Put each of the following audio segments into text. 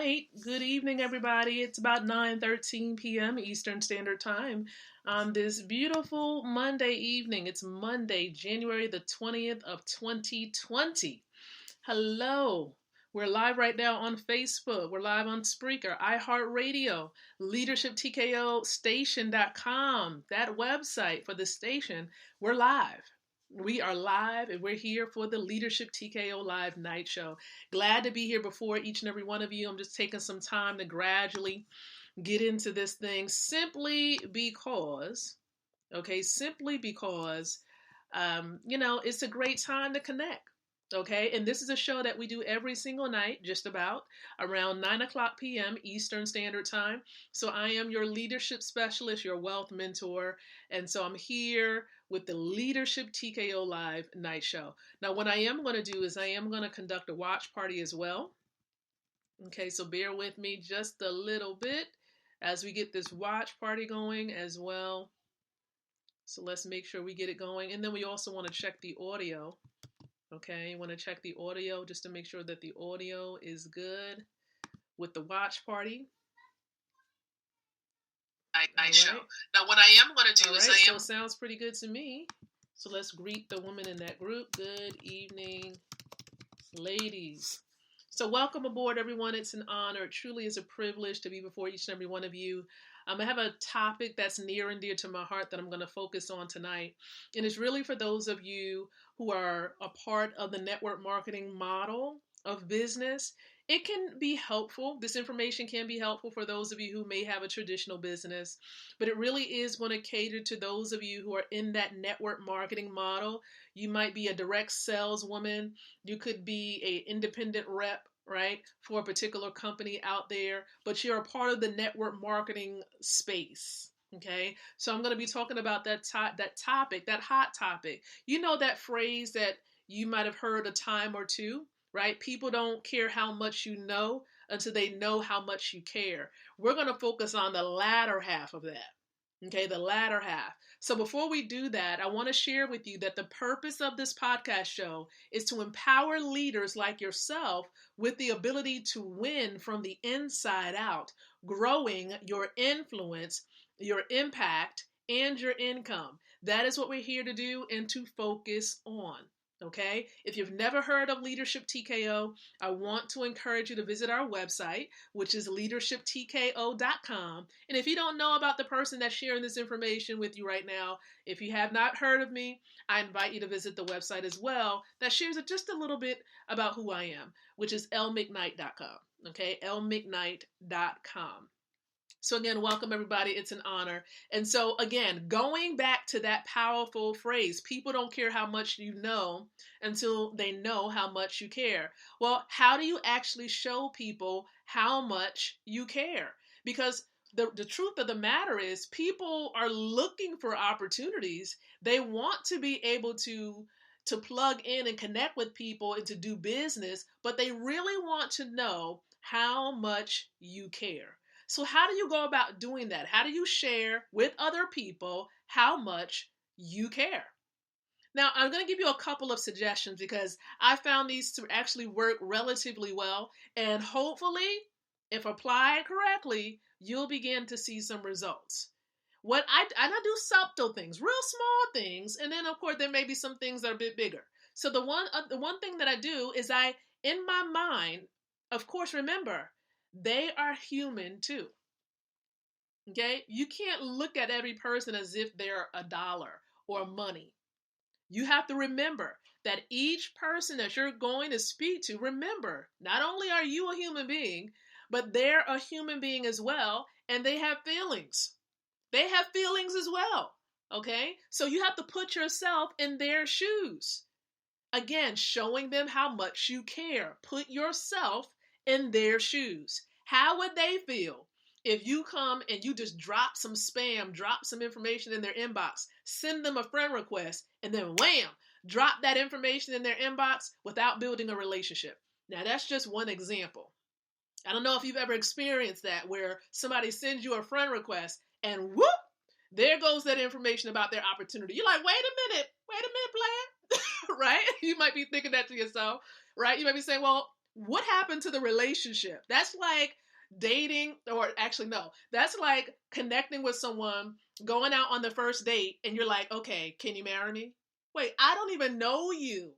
right. Good evening, everybody. It's about 9:13 p.m. Eastern Standard Time on this beautiful Monday evening. It's Monday, January the 20th of 2020. Hello. We're live right now on Facebook. We're live on Spreaker, iHeartRadio, LeadershipTKOStation.com, that website for the station. We're live. We are live and we're here for the Leadership TKO Live Night Show. Glad to be here before each and every one of you. I'm just taking some time to gradually get into this thing simply because, it's a great time to connect. Okay, and this is a show that we do every single night, just about around 9 o'clock p.m. Eastern Standard Time. So I am your leadership specialist, your wealth mentor, and so I'm here with the Leadership TKO Live Night Show. Now, what I am going to do is I am going to conduct a watch party as well. Okay, so bear with me just a little bit as we get this watch party going as well. So let's make sure we get it going. And then we also want to check the audio. Okay, you want to check the audio just to make sure that the audio is good with the watch party. Night show. Now, what I am going to do is so it sounds pretty good to me. So let's greet the women in that group. Good evening, ladies. So welcome aboard, everyone. It's an honor. It truly is a privilege to be before each and every one of you. I have a topic that's near and dear to my heart that I'm going to focus on tonight. And it's really for those of you who are a part of the network marketing model of business. It can be helpful. This information can be helpful for those of you who may have a traditional business, but it really is going to cater to those of you who are in that network marketing model. You might be a direct saleswoman. You could be an independent rep, right, for a particular company out there, but you're a part of the network marketing space. Okay, so I'm going to be talking about that topic, that hot topic. You know that phrase that you might have heard a time or two, right? People don't care how much you know until they know how much you care. We're going to focus on the latter half of that. Okay, the latter half. So before we do that, I want to share with you that the purpose of this podcast show is to empower leaders like yourself with the ability to win from the inside out, growing your influence, your impact, and your income. That is what we're here to do and to focus on. Okay, if you've never heard of Leadership TKO, I want to encourage you to visit our website, which is leadershiptko.com. And if you don't know about the person that's sharing this information with you right now, if you have not heard of me, I invite you to visit the website as well that shares just a little bit about who I am, which is lmcknight.com. Okay, lmcknight.com. So again, welcome everybody. It's an honor. And so again, going back to that powerful phrase, people don't care how much you know until they know how much you care. Well, how do you actually show people how much you care? Because the truth of the matter is people are looking for opportunities. They want to be able to plug in and connect with people and to do business, but they really want to know how much you care. So how do you go about doing that? How do you share with other people how much you care? Now, I'm going to give you a couple of suggestions because I found these to actually work relatively well. And hopefully, if applied correctly, you'll begin to see some results. What I do subtle things, real small things. And then, of course, there may be some things that are a bit bigger. So the one thing that I do is in my mind, of course, remember, they are human too. Okay? You can't look at every person as if they're a dollar or money. You have to remember that each person that you're going to speak to, remember, not only are you a human being, but they're a human being as well, and they have feelings. They have feelings as well. Okay? So you have to put yourself in their shoes. Again, showing them how much you care. Put yourself in their shoes. How would they feel if you come and you just drop some spam, drop some information in their inbox, send them a friend request, and then wham, drop that information in their inbox without building a relationship? Now, that's just one example. I don't know if you've ever experienced that where somebody sends you a friend request and whoop, there goes that information about their opportunity. You're like, wait a minute, player. Right? You might be thinking that to yourself, right? You might be saying, well, what happened to the relationship? That's like dating, or actually, no, that's like connecting with someone, going out on the first date, and you're like, okay, can you marry me? Wait, I don't even know you.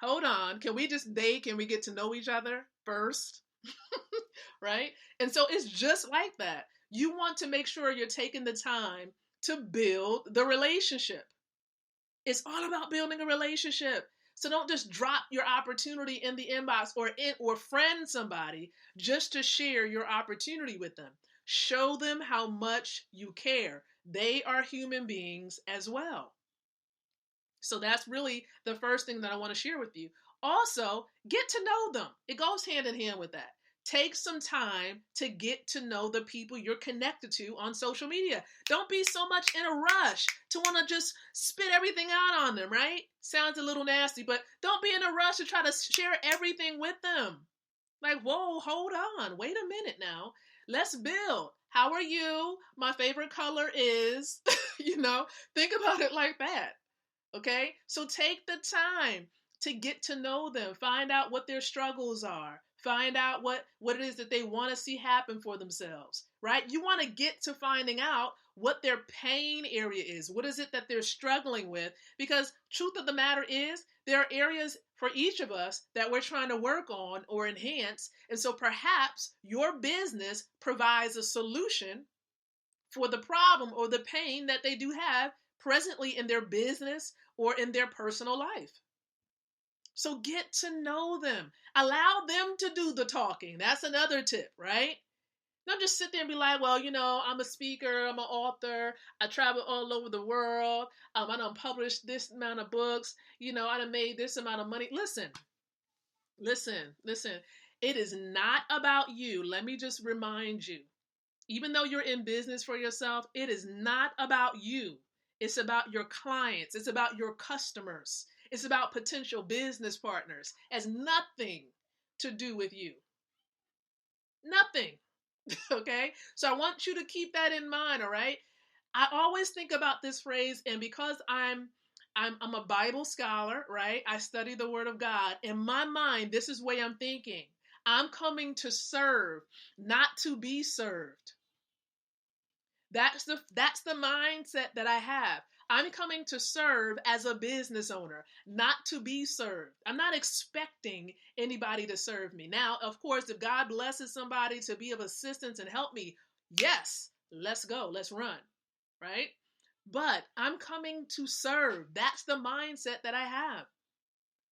Hold on. Can we just date? Can we get to know each other first? Right? And so it's just like that. You want to make sure you're taking the time to build the relationship. It's all about building a relationship. So don't just drop your opportunity in the inbox or friend somebody just to share your opportunity with them. Show them how much you care. They are human beings as well. So that's really the first thing that I want to share with you. Also, get to know them. It goes hand in hand with that. Take some time to get to know the people you're connected to on social media. Don't be so much in a rush to want to just spit everything out on them, right? Sounds a little nasty, but don't be in a rush to try to share everything with them. Like, whoa, hold on. Wait a minute now. Let's build. How are you? My favorite color is, think about it like that. Okay? So take the time to get to know them. Find out what their struggles are. Find out what it is that they want to see happen for themselves, right? You want to get to finding out what their pain area is. What is it that they're struggling with? Because truth of the matter is, there are areas for each of us that we're trying to work on or enhance. And so perhaps your business provides a solution for the problem or the pain that they do have presently in their business or in their personal life. So get to know them. Allow them to do the talking. That's another tip, right? Don't just sit there and be like, well, I'm a speaker, I'm an author, I travel all over the world, I done published this amount of books, I done made this amount of money. Listen. It is not about you. Let me just remind you. Even though you're in business for yourself, it is not about you. It's about your clients. It's about your customers. It's about potential business partners. It has nothing to do with you. Nothing. Okay? So I want you to keep that in mind, all right? I always think about this phrase, and because I'm a Bible scholar, right? I study the Word of God. In my mind, this is the way I'm thinking. I'm coming to serve, not to be served. That's the mindset that I have. I'm coming to serve as a business owner, not to be served. I'm not expecting anybody to serve me. Now, of course, if God blesses somebody to be of assistance and help me, yes, let's go, let's run, right? But I'm coming to serve. That's the mindset that I have.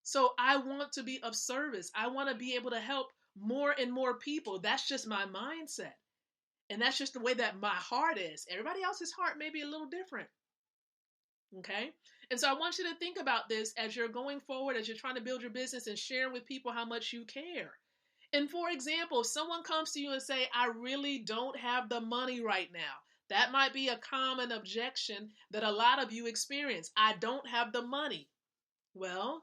So I want to be of service. I want to be able to help more and more people. That's just my mindset. And that's just the way that my heart is. Everybody else's heart may be a little different. Okay? And so I want you to think about this as you're going forward, as you're trying to build your business and share with people how much you care. And for example, if someone comes to you and say, I really don't have the money right now. That might be a common objection that a lot of you experience. I don't have the money. Well,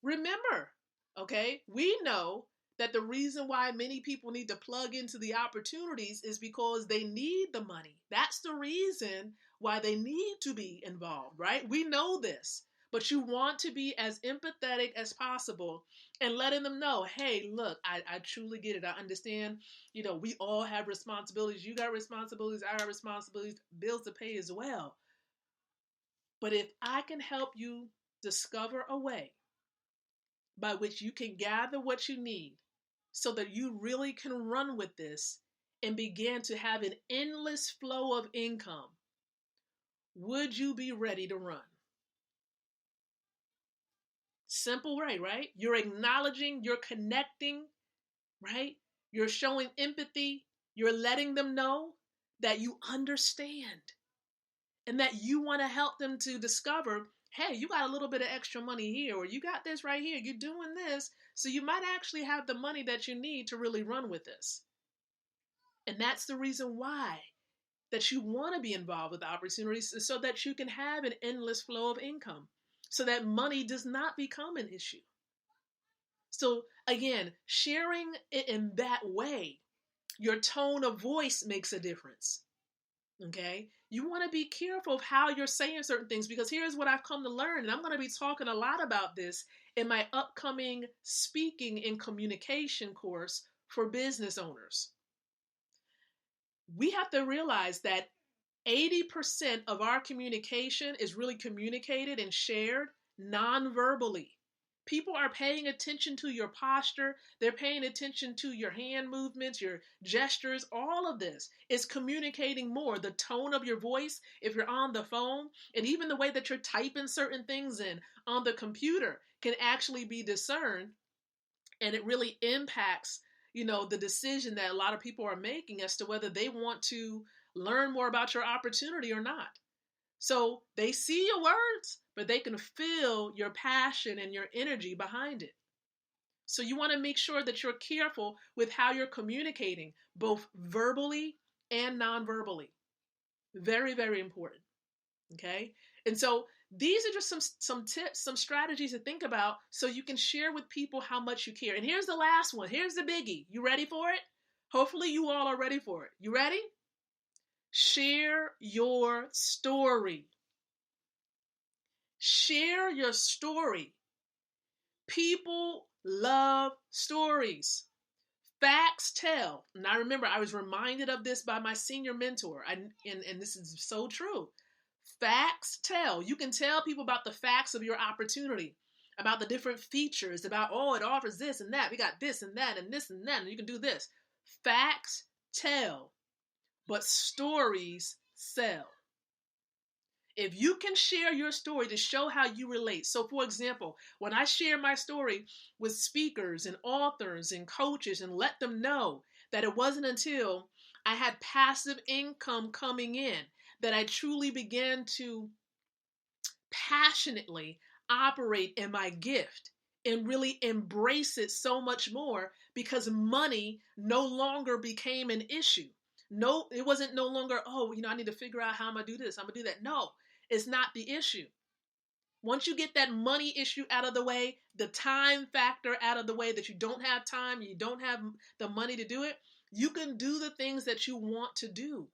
remember, okay, we know that the reason why many people need to plug into the opportunities is because they need the money. That's the reason why they need to be involved, right? We know this, but you want to be as empathetic as possible and letting them know, hey, look, I truly get it. I understand, we all have responsibilities. You got responsibilities, I got responsibilities, bills to pay as well. But if I can help you discover a way by which you can gather what you need so that you really can run with this and begin to have an endless flow of income, would you be ready to run? Simple way, right? You're acknowledging, you're connecting, right? You're showing empathy. You're letting them know that you understand and that you want to help them to discover, hey, you got a little bit of extra money here, or you got this right here. You're doing this. So you might actually have the money that you need to really run with this. And that's the reason why that you want to be involved with opportunities, so that you can have an endless flow of income, so that money does not become an issue. So again, sharing it in that way, your tone of voice makes a difference. Okay? You want to be careful of how you're saying certain things, because here's what I've come to learn, and I'm going to be talking a lot about this in my upcoming speaking and communication course for business owners. We have to realize that 80% of our communication is really communicated and shared non-verbally. People are paying attention to your posture. They're paying attention to your hand movements, your gestures. All of this is communicating more. The tone of your voice, if you're on the phone, and even the way that you're typing certain things in on the computer can actually be discerned. And it really impacts, the decision that a lot of people are making as to whether they want to learn more about your opportunity or not. So they see your words, but they can feel your passion and your energy behind it. So you want to make sure that you're careful with how you're communicating, both verbally and non-verbally. Very, very important. Okay? And so these are just some tips, some strategies to think about so you can share with people how much you care. And here's the last one. Here's the biggie. You ready for it? Hopefully you all are ready for it. You ready? Share your story. Share your story. People love stories. Facts tell. And I remember I was reminded of this by my senior mentor, and this is so true. Facts tell. You can tell people about the facts of your opportunity, about the different features, about, it offers this and that. We got this and that and this and that, and you can do this. Facts tell, but stories sell. If you can share your story to show how you relate. So, for example, when I share my story with speakers and authors and coaches and let them know that it wasn't until I had passive income coming in that I truly began to passionately operate in my gift and really embrace it so much more, because money no longer became an issue. No, it wasn't no longer, I need to figure out how I'm going to do this, I'm going to do that. No, it's not the issue. Once you get that money issue out of the way, the time factor out of the way, that you don't have time, you don't have the money to do it, you can do the things that you want to do.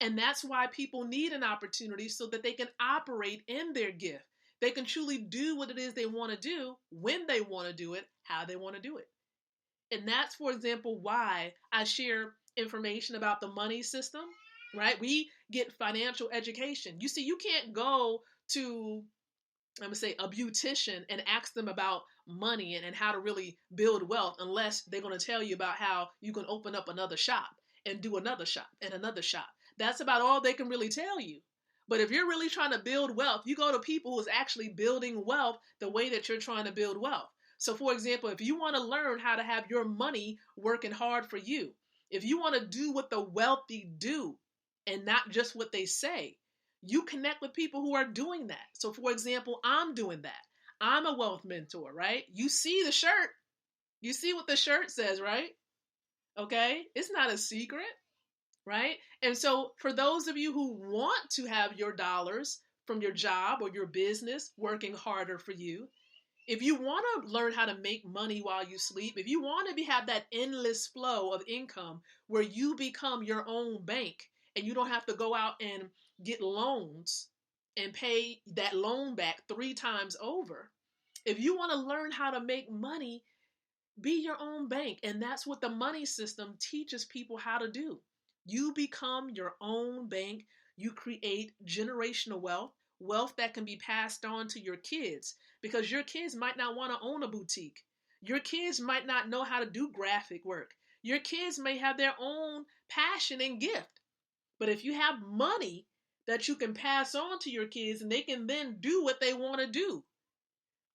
And that's why people need an opportunity, so that they can operate in their gift. They can truly do what it is they want to do, when they want to do it, how they want to do it. And that's, for example, why I share information about the money system, right? We get financial education. You see, you can't go to, I'm going to say, a beautician and ask them about money and how to really build wealth, unless they're going to tell you about how you can open up another shop and do another shop and another shop. That's about all they can really tell you. But if you're really trying to build wealth, you go to people who's actually building wealth the way that you're trying to build wealth. So, for example, if you want to learn how to have your money working hard for you, if you want to do what the wealthy do and not just what they say, you connect with people who are doing that. So, for example, I'm doing that. I'm a wealth mentor, right? You see the shirt. You see what the shirt says, right? Okay? It's not a secret. Right? And so for those of you who want to have your dollars from your job or your business working harder for you, if you want to learn how to make money while you sleep, if you want to have that endless flow of income where you become your own bank and you don't have to go out and get loans and pay that loan back 3 times over, if you want to learn how to make money, be your own bank. And that's what the money system teaches people how to do. You become your own bank. You create generational wealth, wealth that can be passed on to your kids, because your kids might not want to own a boutique. Your kids might not know how to do graphic work. Your kids may have their own passion and gift. But if you have money that you can pass on to your kids and they can then do what they want to do,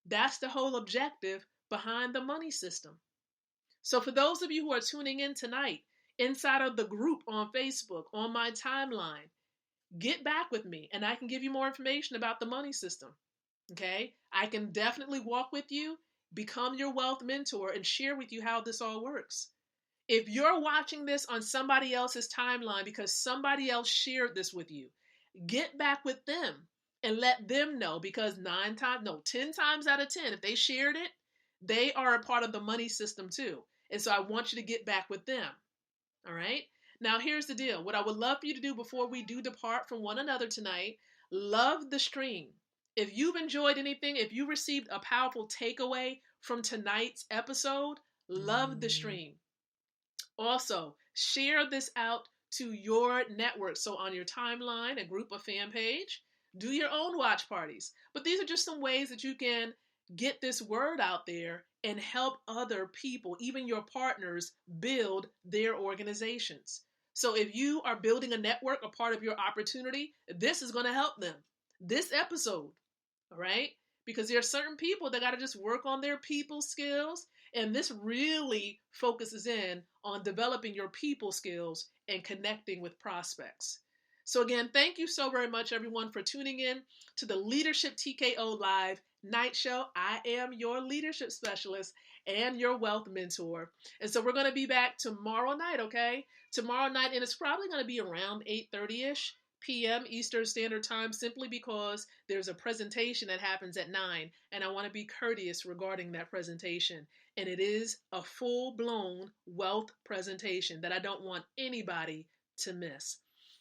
that's the whole objective behind the money system. So for those of you who are tuning in tonight, inside of the group on Facebook, on my timeline, get back with me and I can give you more information about the money system. Okay? I can definitely walk with you, become your wealth mentor, and share with you how this all works. If you're watching this on somebody else's timeline because somebody else shared this with you, get back with them and let them know, because 10 times out of 10, if they shared it, they are a part of the money system too. And so I want you to get back with them. All right. Now, here's the deal. What I would love for you to do before we do depart from one another tonight, love the stream. If you've enjoyed anything, if you received a powerful takeaway from tonight's episode, love the stream. Also, share this out to your network. So on your timeline, a group of fan page, do your own watch parties. But these are just some ways that you can get this word out there and help other people, even your partners, build their organizations. So if you are building a network, a part of your opportunity, this is going to help them. This episode, all right? Because there are certain people that got to just work on their people skills. And this really focuses in on developing your people skills and connecting with prospects. So again, thank you so very much, everyone, for tuning in to the Leadership TKO Live Night Show. I am your leadership specialist and your wealth mentor. And so we're going to be back tomorrow night, okay? Tomorrow night, and it's probably going to be around 8:30-ish p.m. Eastern Standard Time, simply because there's a presentation that happens at 9, and I want to be courteous regarding that presentation. And it is a full-blown wealth presentation that I don't want anybody to miss.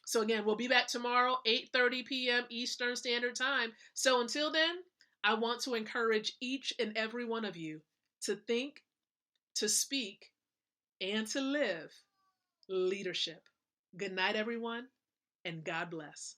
So again, we'll be back tomorrow, 8:30 p.m. Eastern Standard Time. So until then, I want to encourage each and every one of you to think, to speak, and to live leadership. Good night, everyone, and God bless.